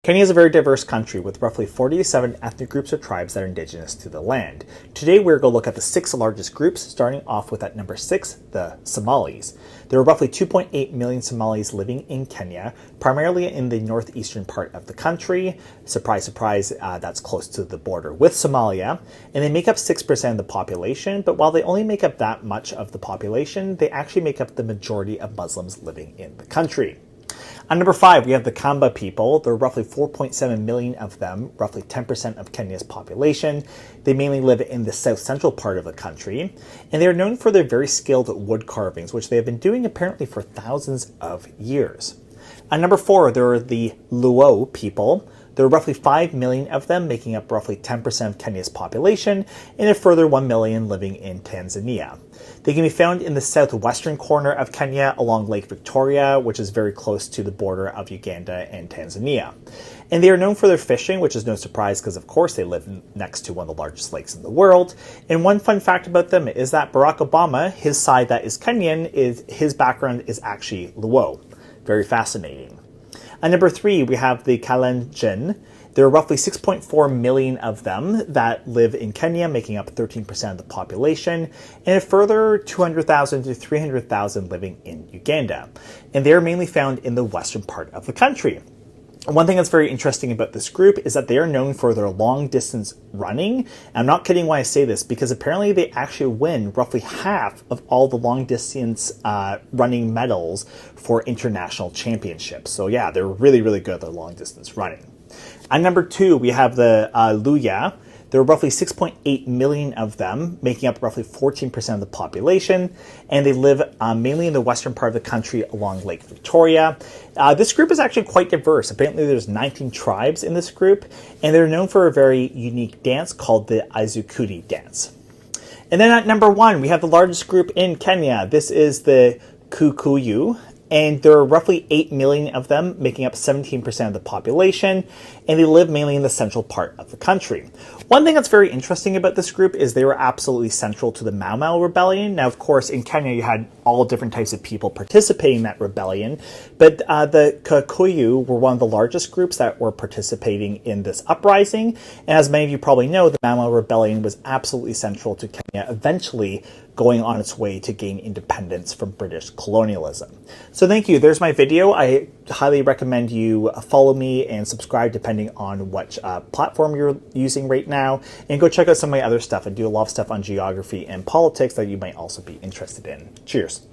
Kenya is a very diverse country with roughly 47 ethnic groups or tribes that are indigenous to the land. Today we're going to look at the 6 largest groups, starting off with at number 6, the Somalis. There are roughly 2.8 million Somalis living in Kenya, primarily in the northeastern part of the country. Surprise, surprise, that's close to the border with Somalia. And they make up 6% of the population, but while they only make up that much of the population, they actually make up the majority of Muslims living in the country. On number 5, we have the Kamba people. There are roughly 4.7 million of them, roughly 10% of Kenya's population. They mainly live in the south-central part of the country, and they are known for their very skilled wood carvings, which they have been doing apparently for thousands of years. On number 4, there are the Luo people. There are roughly 5 million of them, making up roughly 10% of Kenya's population, and a further 1 million living in Tanzania. They can be found in the southwestern corner of Kenya along Lake Victoria, which is very close to the border of Uganda and Tanzania. And they are known for their fishing, which is no surprise because, of course, they live next to one of the largest lakes in the world. And one fun fact about them is that Barack Obama, his side that is Kenyan, his background is actually Luo. Very fascinating. At number 3, we have the Kalenjin. There are roughly 6.4 million of them that live in Kenya, making up 13% of the population, and a further 200,000 to 300,000 living in Uganda. And they are mainly found in the western part of the country. One thing that's very interesting about this group is that they are known for their long distance running. And I'm not kidding when I say this, because apparently they actually win roughly half of all the long distance running medals for international championships. So yeah, they're really, really good at their long distance running. At number 2, we have the Luhya. There are roughly 6.8 million of them, making up roughly 14% of the population, and they live mainly in the western part of the country along Lake Victoria. This group is actually quite diverse. Apparently there's 19 tribes in this group, and they're known for a very unique dance called the Azukuri dance. And then at number 1, we have the largest group in Kenya. This is the Kikuyu. And there are roughly 8 million of them, making up 17% of the population, and they live mainly in the central part of the country. One thing that's very interesting about this group is they were absolutely central to the Mau Mau rebellion. Now, of course, in Kenya, you had all different types of people participating in that rebellion, but the Kikuyu were one of the largest groups that were participating in this uprising. And as many of you probably know, the Mau Mau rebellion was absolutely central to Kenya eventually going on its way to gain independence from British colonialism. So thank you. There's my video. I highly recommend you follow me and subscribe depending on what platform you're using right now. And go check out some of my other stuff. I do a lot of stuff on geography and politics that you might also be interested in. Cheers.